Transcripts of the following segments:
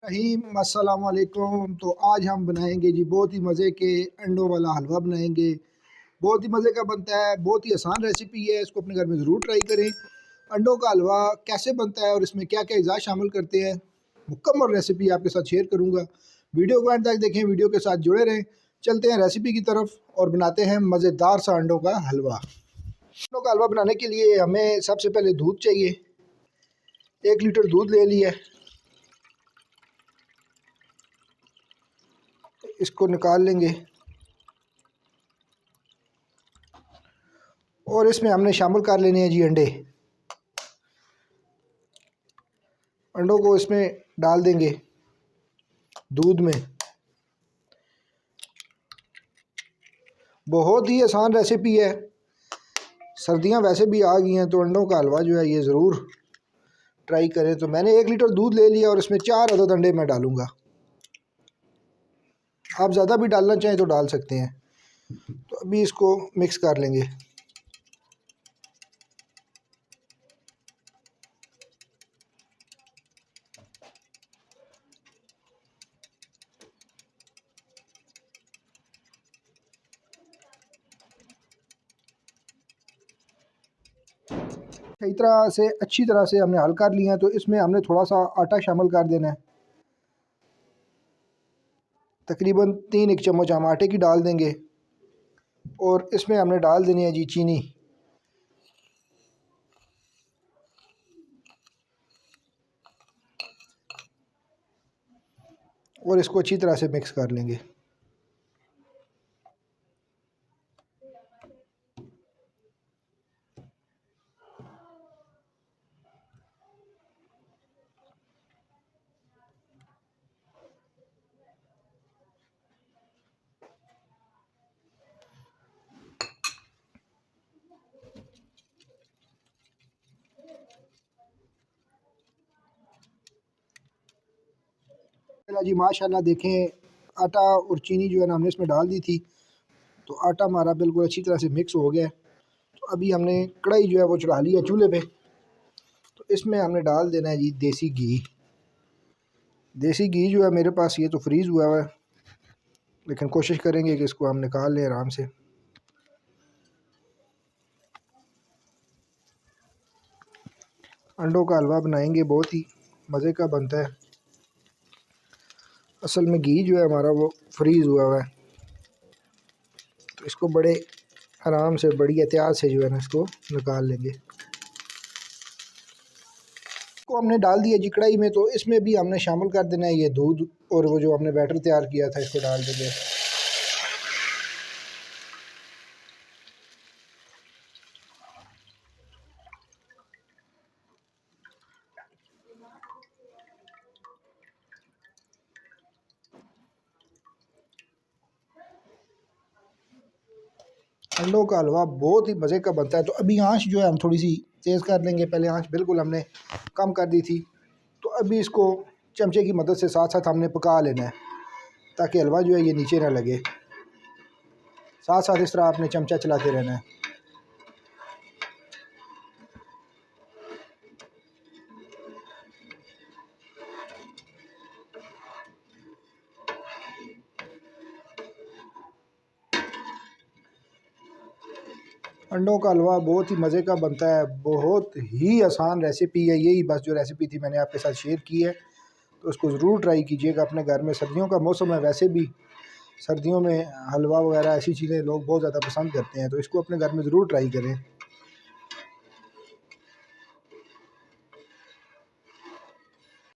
अस्सलाम वालेकुम। तो आज हम बनाएंगे जी बहुत ही मज़े के अंडों वाला हलवा बनाएंगे। बहुत ही मज़े का बनता है, बहुत ही आसान रेसिपी है। इसको अपने घर में ज़रूर ट्राई करें। अंडों का हलवा कैसे बनता है और इसमें क्या क्या अज़ा शामिल करते हैं, मुकम्मल रेसिपी आपके साथ शेयर करूँगा। वीडियो को एंड तक देखें, वीडियो के साथ जुड़े रहें। चलते हैं रेसिपी की तरफ और बनाते हैं मज़ेदार सा अंडों का हलवा। अंडों का हलवा बनाने के लिए हमें सबसे पहले दूध चाहिए। 1 लीटर दूध ले लिया। इसको निकाल लेंगे और इसमें हमने शामिल कर लेने हैं जी अंडे। अंडों को इसमें डाल देंगे दूध में। बहुत ही आसान रेसिपी है। सर्दियां वैसे भी आ गई हैं तो अंडों का हलवा जो है ये ज़रूर ट्राई करें। तो मैंने 1 लीटर दूध ले लिया और इसमें 4 अदद अंडे मैं डालूँगा। आप ज़्यादा भी डालना चाहें तो डाल सकते हैं। तो अभी इसको मिक्स कर लेंगे। सही तरह से अच्छी तरह से हमने हल कर लिया है। तो इसमें हमने थोड़ा सा आटा शामिल कर देना है। तकरीबन 3 चम्मच हम आटे की डाल देंगे और इसमें हमने डाल देनी है जी चीनी। और इसको अच्छी तरह से मिक्स कर लेंगे। जी माशाल्लाह देखें, आटा और चीनी जो है ना हमने इसमें डाल दी थी। तो आटा हमारा बिल्कुल अच्छी तरह से मिक्स हो गया है। तो अभी हमने कढ़ाई जो है वो चढ़ा ली है चूल्हे पे। तो इसमें हमने डाल देना है जी देसी घी। देसी घी जो है मेरे पास ये तो फ्रीज़ हुआ है, लेकिन कोशिश करेंगे कि इसको हम निकाल लें आराम से। अंडों का हलवा बनाएंगे, बहुत ही मज़े का बनता है। असल में घी जो है हमारा वो फ्रीज़ हुआ है। तो इसको बड़े आराम से बड़ी एहतियात से जो है ना इसको निकाल लेंगे। को हमने डाल दिया जी कढ़ाई में। तो इसमें भी हमने शामिल कर देना है ये दूध और वो जो हमने बैटर तैयार किया था इसको डाल देंगे। अंडों का हलवा बहुत ही मज़े का बनता है। तो अभी आंच जो है हम थोड़ी सी तेज़ कर लेंगे। पहले आंच बिल्कुल हमने कम कर दी थी। तो अभी इसको चमचे की मदद से साथ साथ हमने पका लेना है ताकि हलवा जो है ये नीचे ना लगे। साथ साथ इस तरह आपने चमचा चलाते रहना है। अंडों का हलवा बहुत ही मज़े का बनता है। बहुत ही आसान रेसिपी है। यही बस जो रेसिपी थी मैंने आपके साथ शेयर की है। तो उसको ज़रूर ट्राई कीजिएगा अपने घर में। सर्दियों का मौसम है, वैसे भी सर्दियों में हलवा वगैरह ऐसी चीज़ें लोग बहुत ज़्यादा पसंद करते हैं। तो इसको अपने घर में ज़रूर ट्राई करें।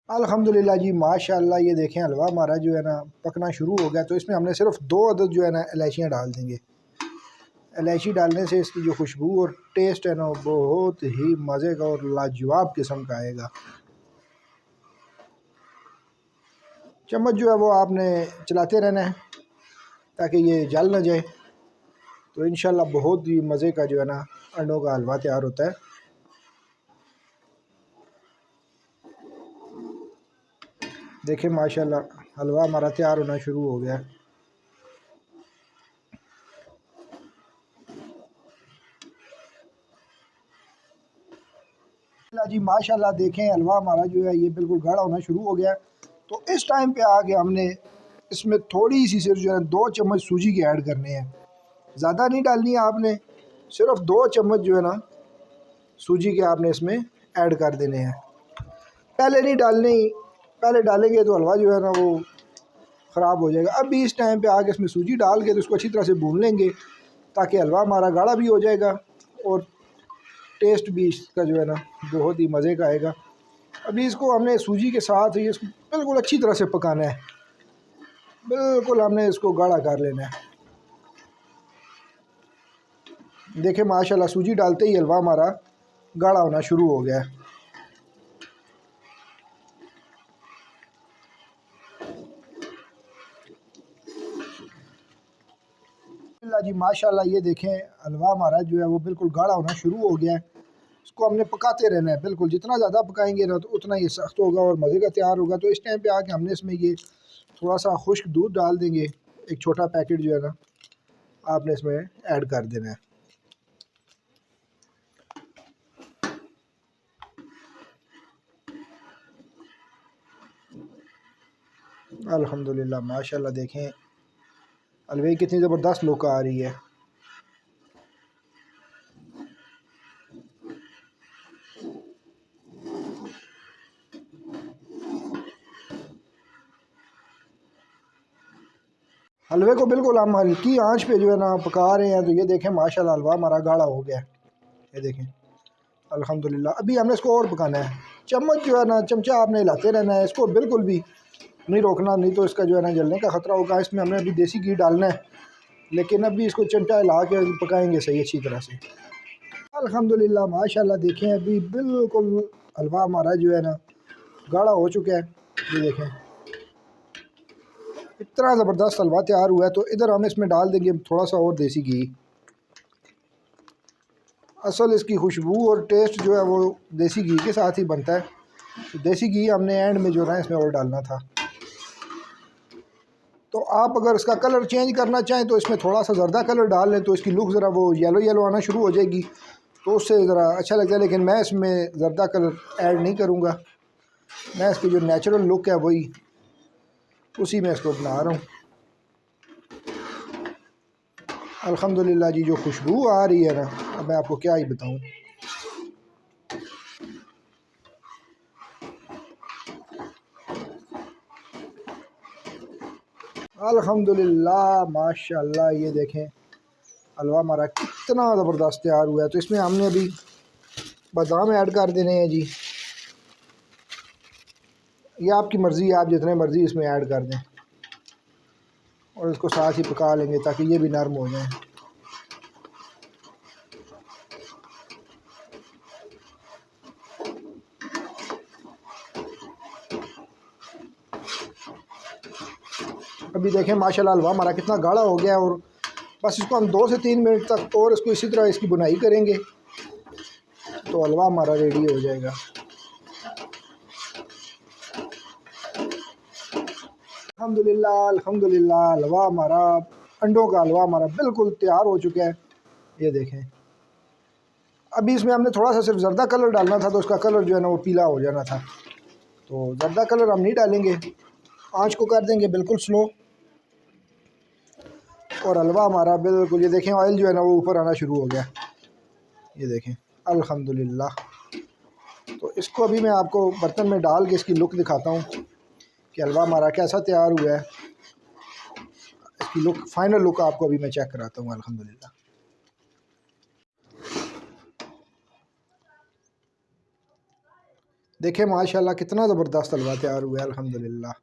अल्हम्दुलिल्लाह जी माशाल्लाह, ये देखें हलवा हमारा जो है ना पकना शुरू हो गया। तो इसमें हमने सिर्फ 2 अदद जो है ना इलायचियाँ डाल देंगे। इलायची डालने से इसकी जो खुशबू और टेस्ट है ना बहुत ही मज़े का और लाजवाब किस्म का आएगा। चम्मच जो है वो आपने चलाते रहना है ताकि ये जल ना जाए। तो इंशाल्लाह बहुत ही मज़े का जो है ना अंडों का हलवा तैयार होता है। देखें माशाल्लाह हलवा हमारा तैयार होना शुरू हो गया है। जी माशाल्लाह देखें हलवा हमारा जो है ये बिल्कुल गाढ़ा होना शुरू हो गया है। तो इस टाइम पे आके हमने इसमें थोड़ी सी सिर्फ जो है 2 चम्मच सूजी के ऐड करने हैं, ज़्यादा नहीं डालनी है आपने, सिर्फ 2 चम्मच जो है ना सूजी के आपने इसमें ऐड कर देने हैं। पहले नहीं डालने, पहले डालेंगे तो हलवा जो है ना वो ख़राब हो जाएगा। अभी इस टाइम पे आके इसमें सूजी डाल के तो इसको अच्छी तरह से भून लेंगे ताकि हलवा हमारा गाढ़ा भी हो जाएगा और टेस्ट भी इसका जो है ना बहुत ही मज़े का आएगा। अभी इसको हमने सूजी के साथ ही इसको बिल्कुल अच्छी तरह से पकाना है, बिल्कुल हमने इसको गाढ़ा कर लेना है। देखें माशाल्लाह सूजी डालते ही हलवा हमारा गाढ़ा होना शुरू हो गया है। जी माशाल्लाह ये देखें हलवा हमारा जो है वो बिल्कुल गाढ़ा होना शुरू हो गया है। इसको हमने पकाते रहना है, बिल्कुल जितना ज़्यादा पकाएंगे ना तो उतना ये सख्त होगा और मज़े का तैयार होगा। तो इस टाइम पे आके हमने इसमें ये थोड़ा सा खुश्क दूध डाल देंगे, एक छोटा पैकेट जो है ना आपने इसमें ऐड कर देना है। अल्हम्दुलिल्लाह माशाल्लाह देखें हलवे कितनी ज़बरदस्त लुक आ रही है। हलवे को बिल्कुल हम हल्की आंच पे जो है ना पका रहे हैं। तो ये देखें माशाल्लाह हलवा हमारा गाढ़ा हो गया है, ये देखें अल्हम्दुलिल्लाह। अभी हमने इसको और पकाना है, चम्मच जो है ना चमचा आपने हिलाते रहना है, इसको बिल्कुल भी नहीं रोकना, नहीं तो इसका जो है ना जलने का ख़तरा होगा। इसमें हमने अभी देसी घी डालना है, लेकिन अभी इसको चमचा हिला के पकाएंगे सही अच्छी तरह से। अल्हम्दुलिल्लाह माशाल्लाह देखें अभी बिल्कुल हलवा हमारा जो है ना गाढ़ा हो चुका है। ये देखें इतना ज़बरदस्त हलवा तैयार हुआ है। तो इधर हम इसमें डाल देंगे थोड़ा सा और देसी घी। असल इसकी खुशबू और टेस्ट जो है वो देसी घी के साथ ही बनता है। तो देसी घी हमने एंड में जो है इसमें और डालना था। तो आप अगर इसका कलर चेंज करना चाहें तो इसमें थोड़ा सा ज़र्दा कलर डाल लें तो इसकी लुक ज़रा वो येलो येलो आना शुरू हो जाएगी, तो उससे ज़रा अच्छा लगता है। लेकिन मैं इसमें ज़र्दा कलर ऐड नहीं करूँगा, मैं इसकी जो नेचुरल लुक है वही उसी में इसको बना रहा हूँ। अल्हम्दुलिल्लाह जी जो खुशबू आ रही है ना, अब मैं आपको क्या ही बताऊँ। अल्हम्दुलिल्लाह माशाल्लाह ये देखें हलवा हमारा कितना ज़बरदस्त तैयार हुआ है। तो इसमें हमने अभी बादाम ऐड कर देने हैं जी, ये आपकी मर्ज़ी है, आप जितने मर्ज़ी इसमें ऐड कर दें और इसको साथ ही पका लेंगे ताकि ये भी नरम हो जाए। अभी देखें माशाल्लाह हलवा हमारा कितना गाढ़ा हो गया है और बस इसको हम 2 से 3 मिनट तक और इसको इसी तरह इसकी बुनाई करेंगे तो हलवा हमारा रेडी हो जाएगा। अल्हम्दुलिल्लाह अल्हम्दुलिल्लाह हलवा हमारा, अंडों का हलवा हमारा बिल्कुल तैयार हो चुका है। ये देखें अभी इसमें हमने थोड़ा सा सिर्फ ज़र्दा कलर डालना था, तो उसका कलर जो है ना वो पीला हो जाना था। तो ज़र्दा कलर हम नहीं डालेंगे, आँच को कर देंगे बिल्कुल स्लो और हलवा हमारा बिल्कुल ये देखें ऑयल जो है ना वो ऊपर आना शुरू हो गया। ये देखें अल्हम्दुलिल्लाह। तो इसको अभी मैं आपको बर्तन में डाल के इसकी लुक दिखाता हूँ कि हलवा हमारा कैसा तैयार हुआ है। इसकी लुक, फाइनल लुक आपको अभी मैं चेक कराता हूँ। अल्हम्दुलिल्लाह देखें माशाल्लाह कितना ज़बरदस्त हलवा तैयार हुआ है। अल्हम्दुलिल्लाह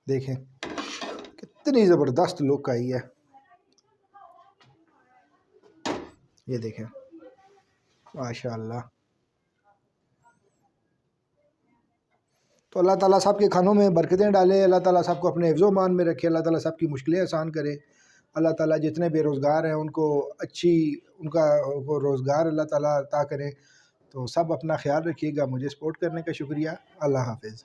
देखें कितनी ज़बरदस्त लुक आई है। ये देखें माशाल्लाह। तो अल्लाह ताला सब के खानों में बरकतें डाले, अल्लाह ताला सबको अपने हिफ्ज़ मान में रखे, अल्लाह ताला सबकी मुश्किलें आसान करे। अल्लाह ताला जितने बेरोज़गार हैं उनको अच्छी उनका वो रोज़गार अल्लाह ताला अता करें। तो सब अपना ख्याल रखिएगा, मुझे सपोर्ट करने का शुक्रिया। अल्लाह हाफ़िज़।